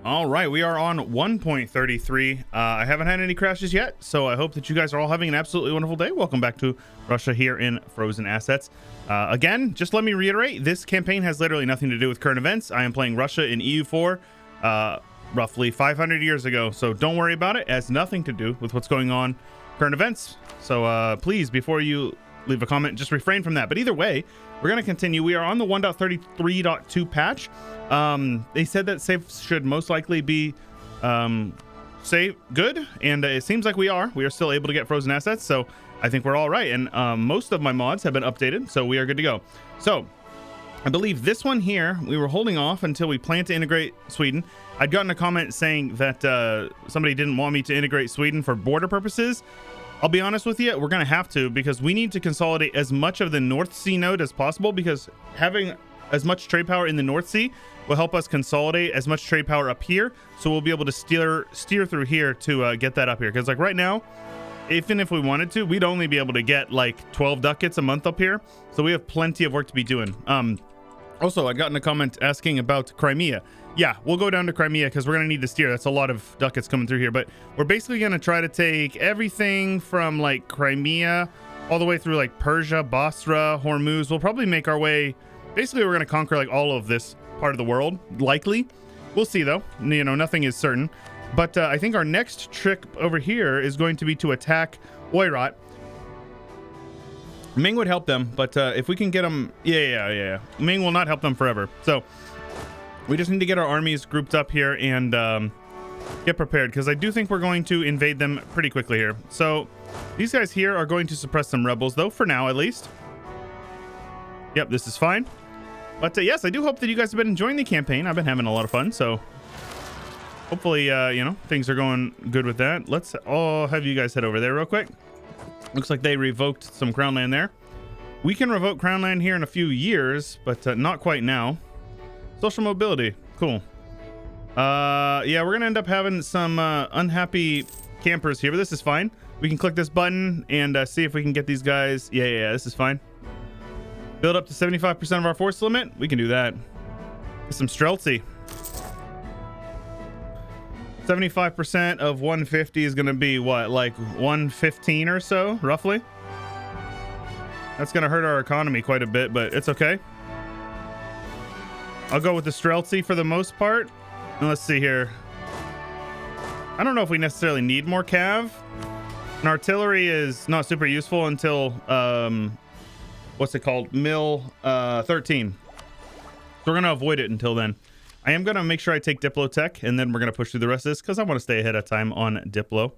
All right, we are on 1.33. I haven't had any crashes yet, so I hope that you guys are all having an absolutely wonderful day. Welcome back to Russia here in Frozen Assets. Again, just let me reiterate, this campaign has literally nothing to do with current events. I am playing Russia in EU4 roughly 500 years ago, so don't worry about it. It has nothing to do with what's going on current events. So please, before you leave a comment, just refrain from that. But either way, we're going to continue. We are on the 1.33.2 patch. They said that save should most likely be save good, and it seems like we are still able to get frozen assets, so I think we're all right. And most of my mods have been updated, so we are good to go. So I believe this one here, we were holding off until we plan to integrate Sweden. I'd gotten a comment saying that somebody didn't want me to integrate Sweden for border purposes. I'll be honest with you, we're going to have to, because we need to consolidate as much of the North Sea node as possible, because having as much trade power in the North Sea will help us consolidate as much trade power up here, so we'll be able to steer through here to get that up here. Because like right now, even if we wanted to, we'd only be able to get like 12 ducats a month up here, so we have plenty of work to be doing. Also, I got in a comment asking about Crimea. Yeah, we'll go down to Crimea because we're going to need to steer. That's a lot of ducats coming through here, but we're basically going to try to take everything from like Crimea all the way through like Persia, Basra, Hormuz. We'll probably make our way. Basically, we're going to conquer like all of this part of the world, likely. We'll see though. You know, nothing is certain. But I think our next trick over here is going to be to attack Oirat. Ming would help them, but if we can get them, yeah. Ming will not help them forever. So we just need to get our armies grouped up here and get prepared, because I do think we're going to invade them pretty quickly here. So these guys here are going to suppress some rebels, though, for now at least. Yep, this is fine. But yes, I do hope that you guys have been enjoying the campaign. I've been having a lot of fun, so hopefully, you know, things are going good with that. Let's all have you guys head over there real quick. Looks like they revoked some crown land there. We can revoke crown land here in a few years, but not quite now. Social mobility, cool. Yeah, we're gonna end up having some unhappy campers here, but this is fine. We can click this button and see if we can get these guys. Yeah, this is fine. Build up to 75% of our force limit. We can do that. Get some Streltsy. 75% of 150 is going to be what, like 115 or so, roughly? That's going to hurt our economy quite a bit, but it's okay. I'll go with the Streltsy for the most part. And let's see here. I don't know if we necessarily need more cav. And artillery is not super useful until, what's it called? Mill 13. So we're going to avoid it until then. I am going to make sure I take Diplo Tech, and then we're going to push through the rest of this because I want to stay ahead of time on Diplo.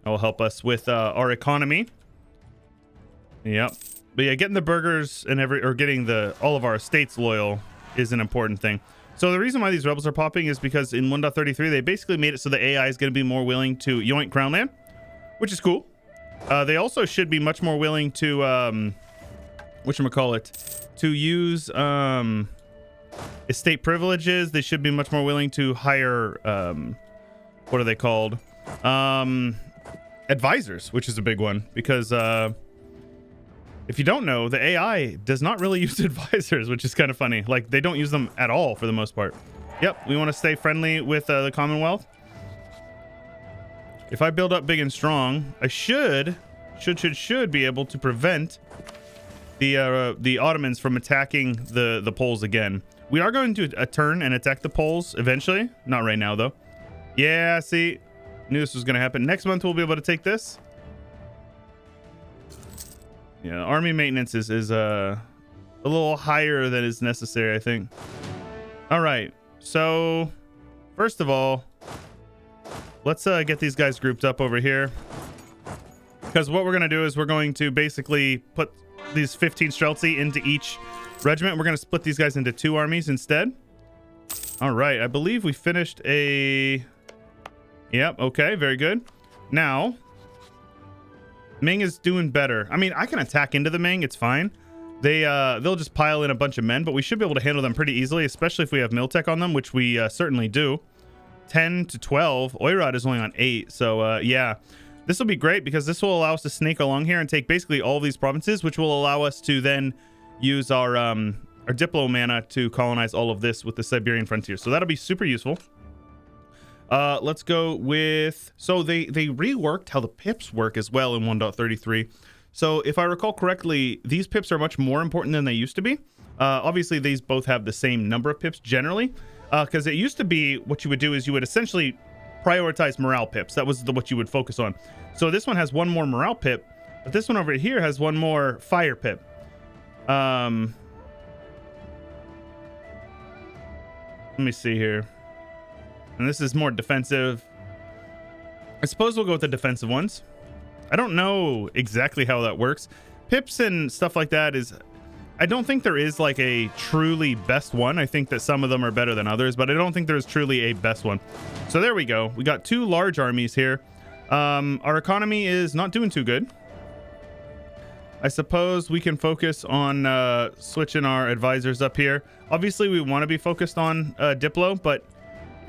That will help us with our economy. Yep. But yeah, getting the burgers and getting all of our estates loyal is an important thing. So the reason why these rebels are popping is because in 1.33 they basically made it so the AI is going to be more willing to yoink crown land, which is cool. They also should be much more willing to whatchamacallit, to use estate privileges. They should be much more willing to hire what are they called, advisors, which is a big one, because if you don't know, the AI does not really use advisors, which is kind of funny. Like, they don't use them at all for the most part. Yep, we want to stay friendly with the Commonwealth. If I build up big and strong, I should be able to prevent the Ottomans from attacking the Poles again. We are going to turn and attack the Poles eventually. Not right now, though. Yeah, see, knew this was going to happen. Next month, we'll be able to take this. Yeah, army maintenance is a little higher than is necessary, I think. All right, so first of all, let's get these guys grouped up over here, because what we're going to do is we're going to basically put these 15 Streltsy into each regiment. We're going to split these guys into 2 armies instead. All right, I believe we finished a... Yep, okay, very good. Now, Ming is doing better. I mean, I can attack into the Ming, it's fine. They'll just pile in a bunch of men, but we should be able to handle them pretty easily, especially if we have Miltech on them, which we certainly do. 10 to 12. Oirat is only on 8, so yeah. This will be great because this will allow us to snake along here and take basically all these provinces, which will allow us to then use our Diplo mana to colonize all of this with the Siberian frontier. So that'll be super useful. Let's go with, so they reworked how the pips work as well in 1.33. So if I recall correctly, these pips are much more important than they used to be. Obviously these both have the same number of pips generally, because it used to be what you would do is you would essentially prioritize morale pips. That was what you would focus on. So this one has one more morale pip, but this one over here has one more fire pip. Let me see here. And this is more defensive. I suppose we'll go with the defensive ones. I don't know exactly how that works. Pips and stuff like that is, I don't think there is like a truly best one. I think that some of them are better than others, but I don't think there's truly a best one. So there we go. We got 2 large armies here. Our economy is not doing too good. I suppose we can focus on switching our advisors up here. Obviously, we want to be focused on Diplo, but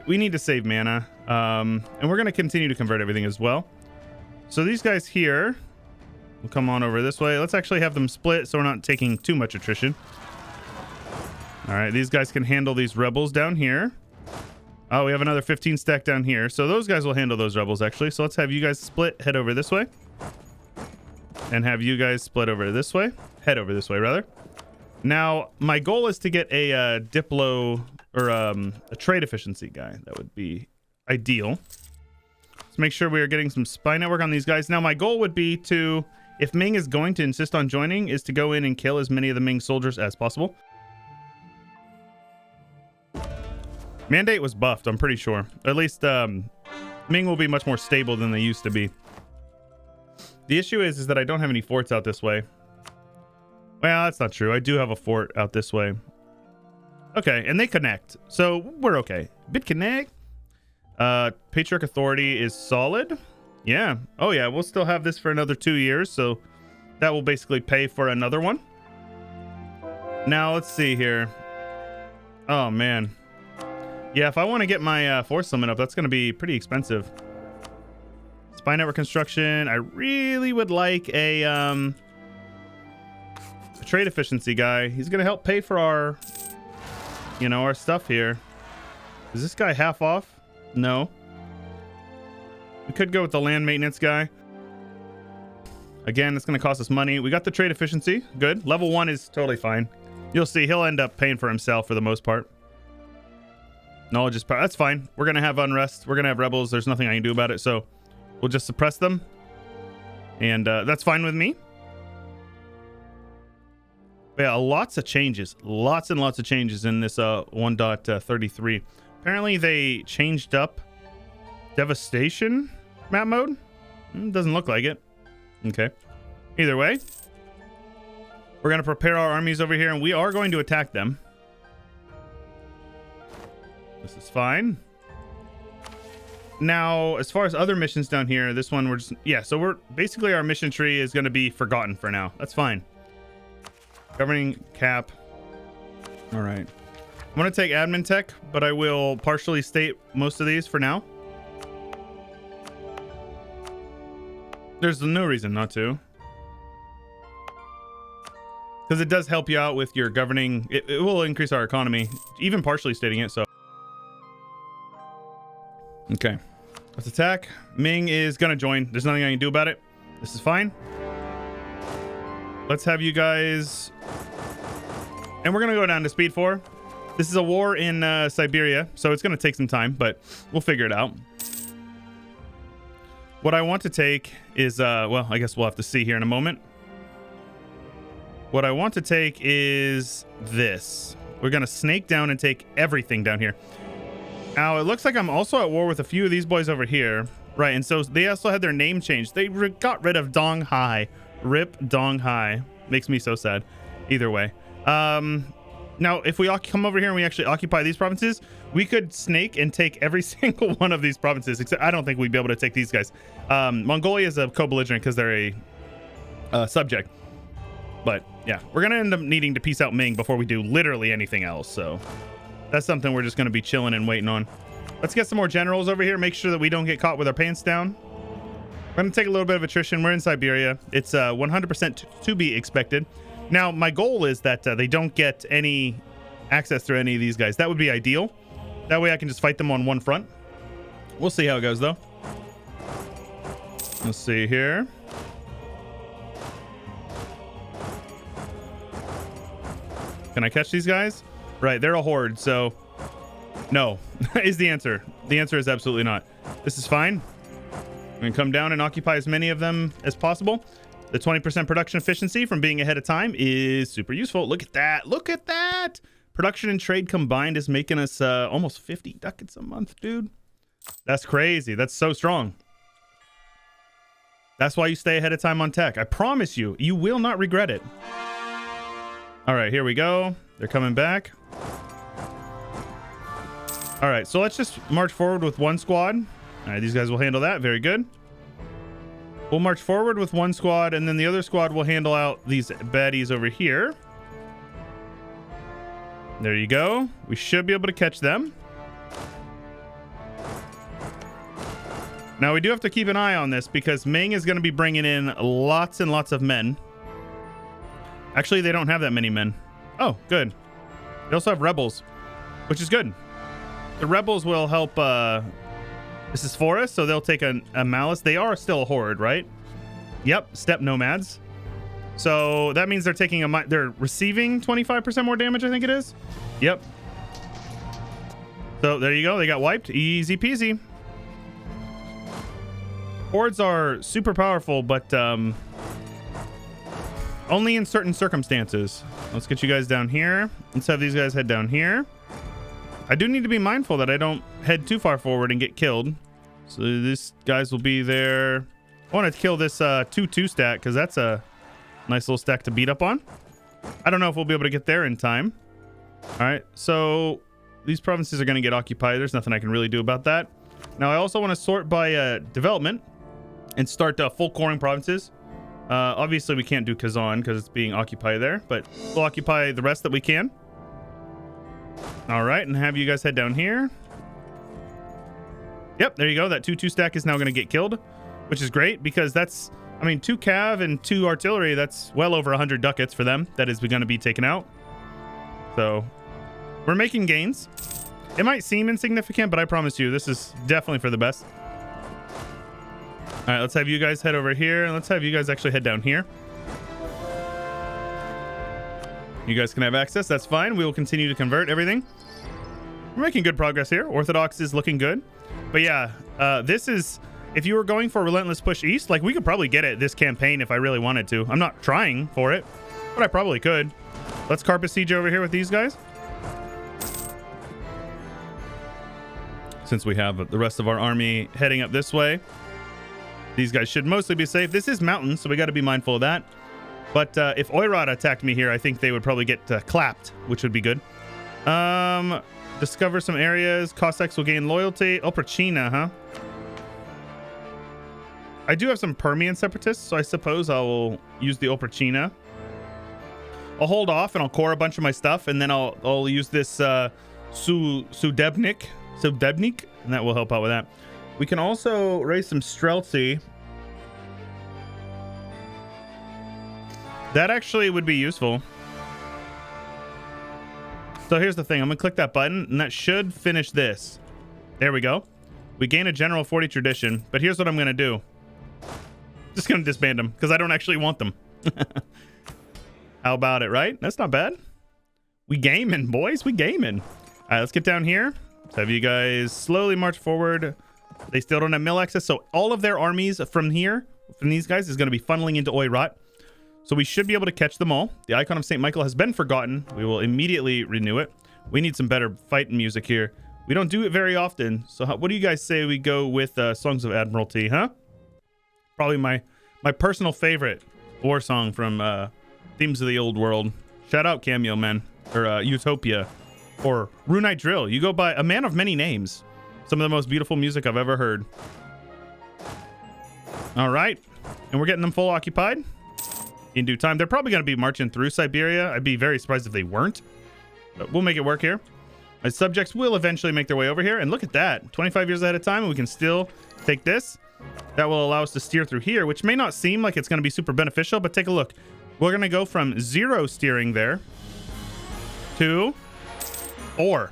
we need to save mana. And we're going to continue to convert everything as well. So these guys here will come on over this way. Let's actually have them split so we're not taking too much attrition. All right, these guys can handle these rebels down here. Oh, we have another 15 stack down here. So those guys will handle those rebels, actually. So let's have you guys split, head over this way. And have you guys split over this way. Head over this way, rather. Now, my goal is to get a Diplo, or a trade efficiency guy. That would be ideal. Let's make sure we are getting some spy network on these guys. Now, my goal would be to, if Ming is going to insist on joining, is to go in and kill as many of the Ming soldiers as possible. Mandate was buffed, I'm pretty sure. At least Ming will be much more stable than they used to be. The issue is that I don't have any forts out this way. Well, that's not true. I do have a fort out this way. Okay, and they connect. So we're okay. Bit connect. Patriarch Authority is solid. Yeah. Oh, yeah. We'll still have this for another 2 years. So that will basically pay for another one. Now, let's see here. Oh, man. Yeah, if I want to get my force limit up, that's going to be pretty expensive. Spy network construction. I really would like a trade efficiency guy. He's going to help pay for our, you know, our stuff here. Is this guy half off? No. We could go with the land maintenance guy. Again, it's going to cost us money. We got the trade efficiency. Good. Level 1 is totally fine. You'll see he'll end up paying for himself for the most part. Knowledge is power. That's fine. We're going to have unrest. We're going to have rebels. There's nothing I can do about it. So we'll just suppress them. And that's fine with me. But yeah, lots of changes. Lots and lots of changes in this 1.33. Apparently they changed up devastation map mode. Doesn't look like it. Okay. Either way, we're going to prepare our armies over here, and we are going to attack them. This is fine. Now, as far as other missions down here, this one we're just... Yeah, so we're... Basically, our mission tree is going to be forgotten for now. That's fine. Governing cap. All right. I'm going to take admin tech, but I will partially state most of these for now. There's no reason not to. Because it does help you out with your governing. It will increase our economy, even partially stating it, so. Okay. Let's attack. Ming is going to join. There's nothing I can do about it. This is fine. Let's have you guys... And we're going to go down to speed 4. This is a war in Siberia, so it's going to take some time, but we'll figure it out. What I want to take is, well, I guess we'll have to see here in a moment. What I want to take is this. We're going to snake down and take everything down here. Now, it looks like I'm also at war with a few of these boys over here. Right, and so they also had their name changed. They got rid of Dong Hai. Rip Dong Hai. Makes me so sad. Either way. Now, if we come over here and we actually occupy these provinces, we could snake and take every single one of these provinces, except I don't think we'd be able to take these guys. Mongolia is a co-belligerent because they're a subject. But yeah, we're going to end up needing to peace out Ming before we do literally anything else. So that's something we're just going to be chilling and waiting on. Let's get some more generals over here. Make sure that we don't get caught with our pants down. We're going to take a little bit of attrition. We're in Siberia. It's 100% to be expected. Now, my goal is that they don't get any access through any of these guys. That would be ideal. That way I can just fight them on one front. We'll see how it goes, though. Let's see here. Can I catch these guys? Right, they're a horde, so no is the answer. The answer is absolutely not. This is fine. I'm gonna come down and occupy as many of them as possible. The 20% production efficiency from being ahead of time is super useful. Look at that. Look at that. Production and trade combined is making us almost 50 ducats a month, dude. That's crazy. That's so strong. That's why you stay ahead of time on tech. I promise you, you will not regret it. All right, here we go. They're coming back. All right, so let's just march forward with one squad. All right, these guys will handle that. Very good. We'll march forward with one squad, and then the other squad will handle out these baddies over here. There you go. We should be able to catch them. Now, we do have to keep an eye on this because Ming is going to be bringing in lots and lots of men. Actually, they don't have that many men. Oh, good. They also have rebels, which is good. The rebels will help. This is forest, so they'll take a malice. They are still a horde, right? Yep, steppe nomads. So that means they're taking they're receiving 25% more damage, I think it is. Yep. So there you go. They got wiped. Easy peasy. Hordes are super powerful, but only in certain circumstances. Let's get you guys down here. Let's have these guys head down here. I do need to be mindful that I don't head too far forward and get killed. So these guys will be there. I want to kill this 2-2 stack because that's a nice little stack to beat up on. I don't know if we'll be able to get there in time. All right, so these provinces are going to get occupied. There's nothing I can really do about that. Now, I also want to sort by development and start full coring provinces. Obviously, we can't do Kazan because it's being occupied there, but we'll occupy the rest that we can. All right, and have you guys head down here. Yep, there you go. That 2-2 stack is now going to get killed, which is great because that's, I mean, 2 cav and 2 artillery. That's well over 100 ducats for them. That is going to be taken out. So we're making gains. It might seem insignificant, but I promise you, this is definitely for the best. All right, let's have you guys head over here, and let's have you guys actually head down here. You guys can have access. That's fine. We will continue to convert everything. We're making good progress here. Orthodox is looking good. But yeah, this is, if you were going for Relentless push east, like we could probably get it this campaign if I really wanted to. I'm not trying for it, but I probably could. Let's carpet siege over here with these guys. Since we have the rest of our army heading up this way, these guys should mostly be safe. This is mountains, so we got to be mindful of that. But if Oirot attacked me here, I think they would probably get clapped, which would be good. Discover some areas. Cossacks will gain loyalty. Oprachina, huh? I do have some Permian separatists, so I suppose I'll use the Oprachina. I'll hold off and I'll core a bunch of my stuff, and then I'll use this Sudebnik, and that will help out with that. We can also raise some Streltsy. That actually would be useful. So here's the thing. I'm going to click that button, and that should finish this. There we go. We gain a general 40 tradition, but here's what I'm going to do. Just going to disband them, because I don't actually want them. How about it, right? That's not bad. We gaming, boys. We gaming. All right, let's get down here. Let's have you guys slowly march forward. They still don't have mill access, so all of their armies from here, from these guys, is going to be funneling into Oirot. So we should be able to catch them all. The icon of St. Michael has been forgotten. We will immediately renew it. We need some better fighting music here. We don't do it very often. So what do you guys say we go with Songs of Admiralty, huh? Probably my personal favorite war song from Themes of the Old World. Shout out Cameo, man. Or Utopia. Or Runite Drill. You go by a man of many names. Some of the most beautiful music I've ever heard. All right. And we're getting them full occupied in due time. They're probably going to be marching through Siberia. I'd be very surprised if they weren't. But we'll make it work here. My subjects will eventually make their way over here. And look at that. 25 years ahead of time, and we can still take this. That will allow us to steer through here, which may not seem like it's going to be super beneficial, but take a look. We're going to go from 0 steering there to 4.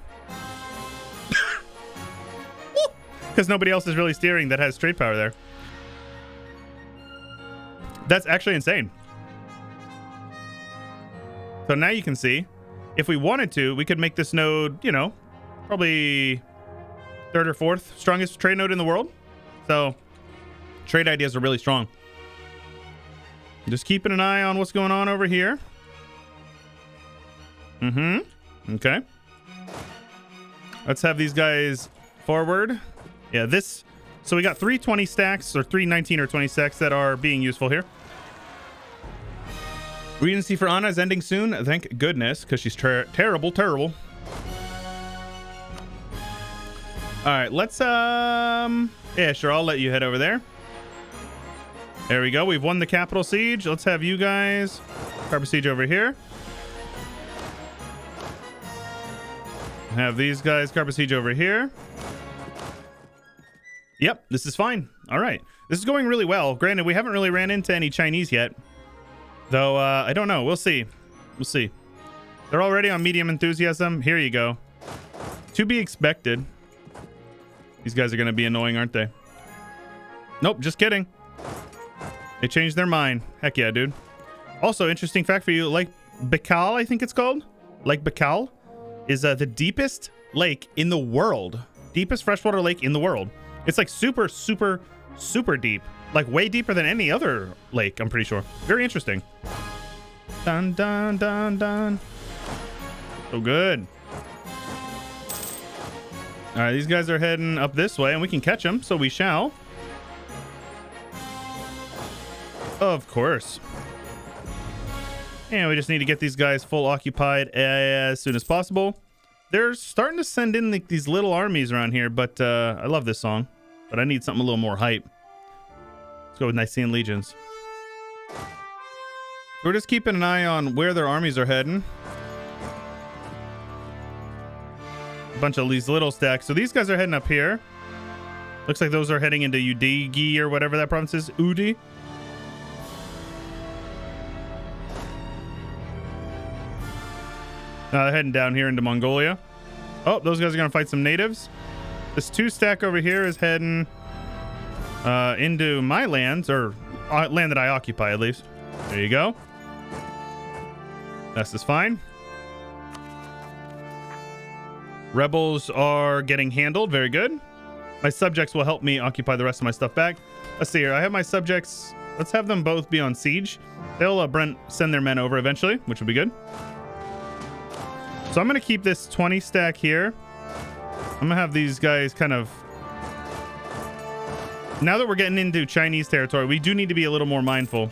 because nobody else is really steering that has trade power there. That's actually insane. So now you can see, if we wanted to, we could make this node, you know, probably third or fourth strongest trade node in the world. So trade ideas are really strong. Just keeping an eye on what's going on over here. Okay. Let's have these guys forward. Yeah, this. So we got 320 stacks, or 319 or 20 stacks that are being useful here. Regency for Anna is ending soon. Thank goodness, because she's terrible. All right, let's yeah, sure, I'll let you head over there. There we go. We've won the capital siege. Let's have you guys carpet siege over here. Have these guys carpet siege over here. Yep, this is fine. All right, this is going really well. Granted, we haven't really ran into any Chinese yet, though. I don't know. We'll see. We'll see. They're already on medium enthusiasm. Here you go. To be expected. These guys are going to be annoying, aren't they? Nope, just kidding. They changed their mind. Heck yeah, dude. Also, interesting fact for you, Lake Baikal, I think it's called. Lake Baikal is the deepest lake in the world. Deepest freshwater lake in the world. It's like super deep. Like way deeper than any other lake, I'm pretty sure. Very interesting. Dun, dun, dun, dun. So good. All right, these guys are heading up this way, and we can catch them, so we shall. Of course. And we just need to get these guys full occupied as soon as possible. They're starting to send in these little armies around here, but I love this song. But I need something a little more hype. Let's go with Nicene Legions. We're just keeping an eye on where their armies are heading. A bunch of these little stacks. So these guys are heading up here. Looks like those are heading into Udigi or whatever that province is. Udi. They're heading down here into Mongolia. Oh, those guys are going to fight some natives. This 2 stack over here is heading into my lands, or land that I occupy at least. There you go. This is fine. Rebels are getting handled. Very good. My subjects will help me occupy the rest of my stuff back. Let's see here. I have my subjects. Let's have them both be on siege. They'll send their men over eventually, which will be good. So I'm going to keep this 20 stack here. I'm going to have these guys kind of... Now that we're getting into Chinese territory, we do need to be a little more mindful.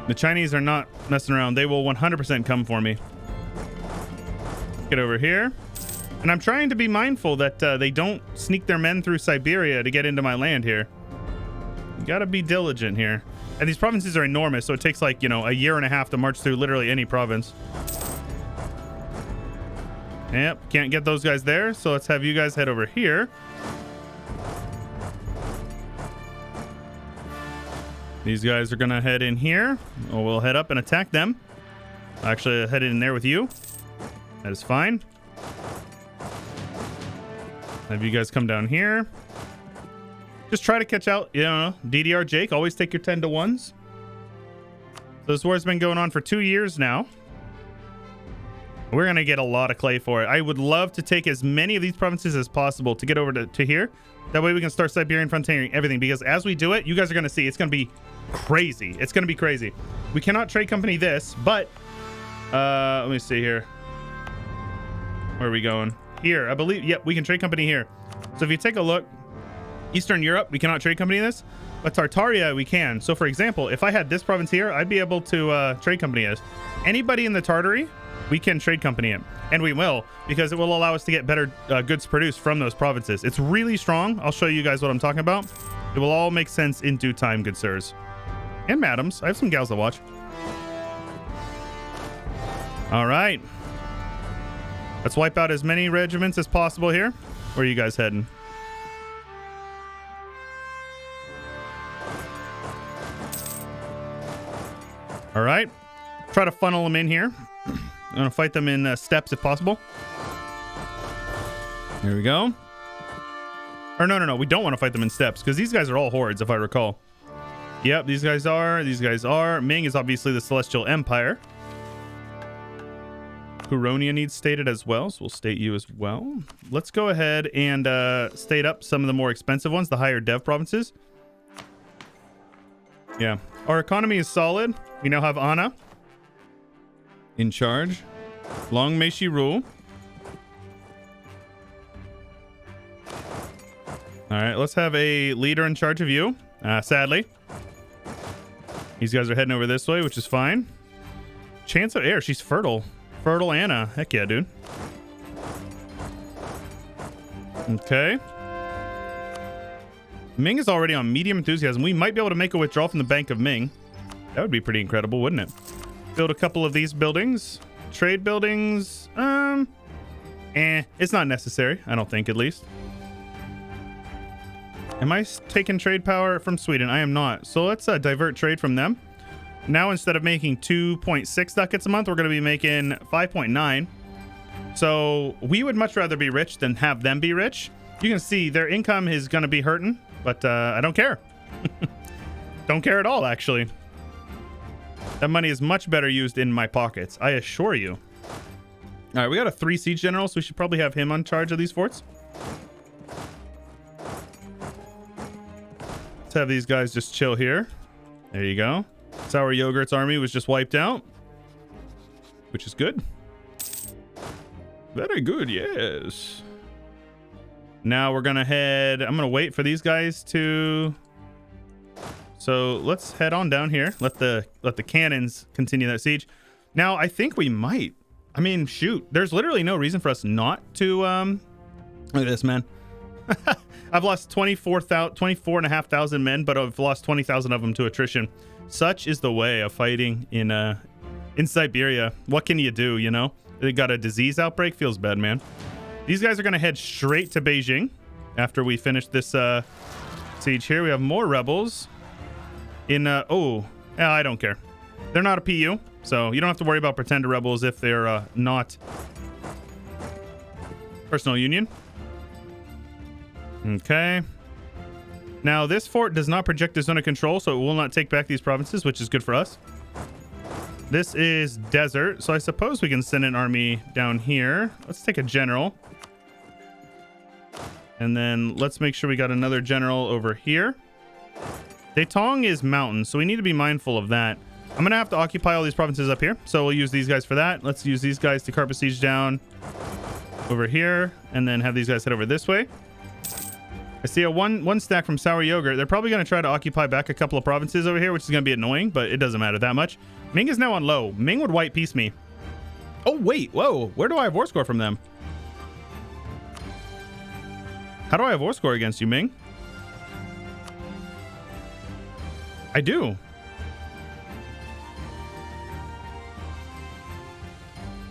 The Chinese are not messing around. They will 100% come for me. Get over here. And I'm trying to be mindful that they don't sneak their men through Siberia to get into my land here. You got to be diligent here. And these provinces are enormous, so it takes like, you know, a year and a half to march through literally any province. Yep, can't get those guys there, so let's have you guys head over here. These guys are going to head in here. Oh, we'll head up and attack them. Actually, head in there with you. That is fine. Have you guys come down here. Just try to catch out, you know, DDR Jake. Always take your 10 to 1s. So this war's been going on for 2 years now. We're going to get a lot of clay for it. I would love to take as many of these provinces as possible to get over to here. That way we can start Siberian frontiering everything. Because as we do it, you guys are going to see it's going to be crazy. It's going to be crazy. We cannot trade company this, but let me see here. Where are we going? Here, I believe. Yep, we can trade company here. So if you take a look, Eastern Europe, we cannot trade company this, but Tartaria, we can. So for example, if I had this province here, I'd be able to trade company as. Anybody in the Tartary, we can trade company in. And we will, because it will allow us to get better goods produced from those provinces. It's really strong. I'll show you guys what I'm talking about. It will all make sense in due time, good sirs. And madams. I have some gals to watch. All right. Let's wipe out as many regiments as possible here. Where are you guys heading? All right. Try to funnel them in here. I'm gonna fight them in steppes if possible. Here we go. Or no. We don't want to fight them in steppes because these guys are all hordes, if I recall. Yep, these guys are. These guys are. Ming is obviously the Celestial Empire. Huronia needs stated as well, so we'll state you as well. Let's go ahead and state up some of the more expensive ones, the higher dev provinces. Yeah, our economy is solid. We now have Anna in charge. Long may she rule. All right, let's have a leader in charge of you. Sadly, these guys are heading over this way, which is fine. Chance of Air, she's fertile. Fertile Anna. Heck yeah, dude. Okay. Ming is already on medium enthusiasm. We might be able to make a withdrawal from the Bank of Ming. That would be pretty incredible, wouldn't it? Build a couple of these buildings. Trade buildings. It's not necessary. I don't think, at least. Am I taking trade power from Sweden? I am not. So let's divert trade from them. Now, instead of making 2.6 ducats a month, we're going to be making 5.9. So we would much rather be rich than have them be rich. You can see their income is going to be hurting, but I don't care. Don't care at all, actually. That money is much better used in my pockets, I assure you. All right, we got a 3 siege general, so we should probably have him on charge of these forts. Let's have these guys just chill here. There you go. Sour Yogurt's army was just wiped out, which is good. Very good, yes. Now we're gonna head. I'm gonna wait for these guys to. So let's head on down here. Let the cannons continue that siege. Now I think we might. I mean, shoot. There's literally no reason for us not to. Look at this, man. I've lost 24,500 men, but I've lost 20,000 of them to attrition. Such is the way of fighting in Siberia. What can you do, you know? They got a disease outbreak. Feels bad, man. These guys are going to head straight to Beijing after we finish this siege here. We have more rebels in... I don't care. They're not a PU, so you don't have to worry about pretender rebels if they're not personal union. Okay. Now, this fort does not project a zone of control, so it will not take back these provinces, which is good for us. This is desert, so I suppose we can send an army down here. Let's take a general. And then let's make sure we got another general over here. Detong is mountain, so we need to be mindful of that. I'm going to have to occupy all these provinces up here, so we'll use these guys for that. Let's use these guys to carpet siege down over here, and then have these guys head over this way. I see a one stack from Sour Yogurt. They're probably going to try to occupy back a couple of provinces over here, which is going to be annoying, but it doesn't matter that much. Ming is now on low. Ming would white peace me. Oh, wait. Whoa. Where do I have war score from them? How do I have war score against you, Ming? I do.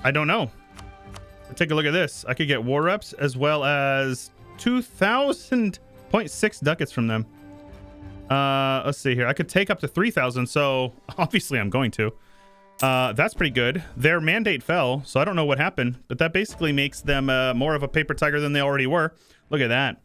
I don't know. Take a look at this. I could get war reps as well as 2,000.6 ducats from them. Let's see here. I could take up to 3,000, so obviously I'm going to. That's pretty good. Their mandate fell, so I don't know what happened, but that basically makes them more of a paper tiger than they already were. Look at that.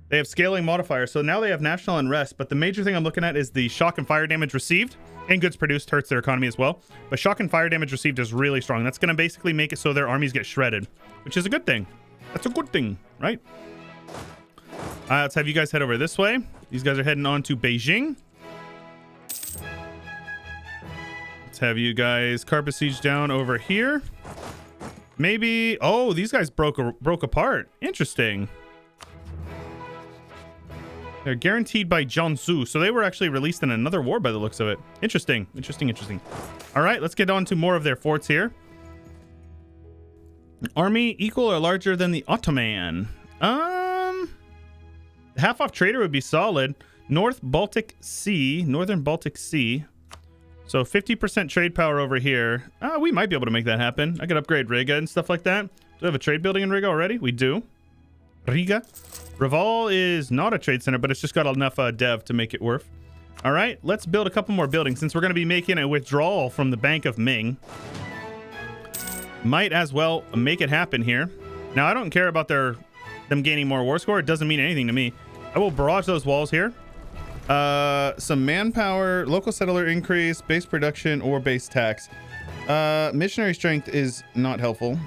They have scaling modifiers, so now they have national unrest, but the major thing I'm looking at is the shock and fire damage received, and goods produced hurts their economy as well. But shock and fire damage received is really strong. That's going to basically make it so their armies get shredded, which is a good thing. That's a good thing, right? Let's have you guys head over this way. These guys are heading on to Beijing. Let's have you guys carpet siege down over here. Maybe... Oh, these guys broke apart. Interesting. They're guaranteed by Jiangsu, so they were actually released in another war by the looks of it. Interesting. All right, let's get on to more of their forts here. Army equal or larger than the Ottoman. Half off trader would be solid. Northern Baltic Sea. So 50% trade power over here. We might be able to make that happen. I could upgrade Riga and stuff like that. Do we have a trade building in Riga already? We do. Riga. Reval is not a trade center, but it's just got enough dev to make it worth. All right, let's build a couple more buildings since we're going to be making a withdrawal from the Bank of Ming. might as well make it happen here. Now, I don't care about them gaining more war score. It doesn't mean anything to me. I will barrage those walls here. Some manpower, local settler increase, base production, or base tax. Missionary strength is not helpful.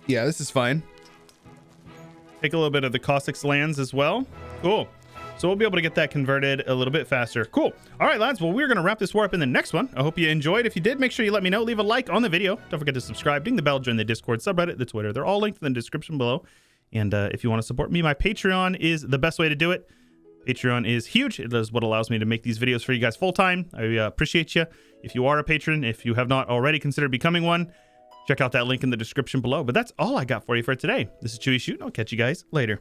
Yeah, this is fine. Take a little bit of the Cossacks lands as well. Cool. So we'll be able to get that converted a little bit faster. Cool. All right, lads. Well, we're going to wrap this war up in the next one. I hope you enjoyed. If you did, make sure you let me know. Leave a like on the video. Don't forget to subscribe, ding the bell, join the Discord, subreddit, the Twitter. They're all linked in the description below. And if you want to support me, my Patreon is the best way to do it. Patreon is huge. It is what allows me to make these videos for you guys full time. I appreciate you. If you are a patron, if you have not already considered becoming one, check out that link in the description below. But that's all I got for you for today. This is Chewyshoot, and I'll catch you guys later.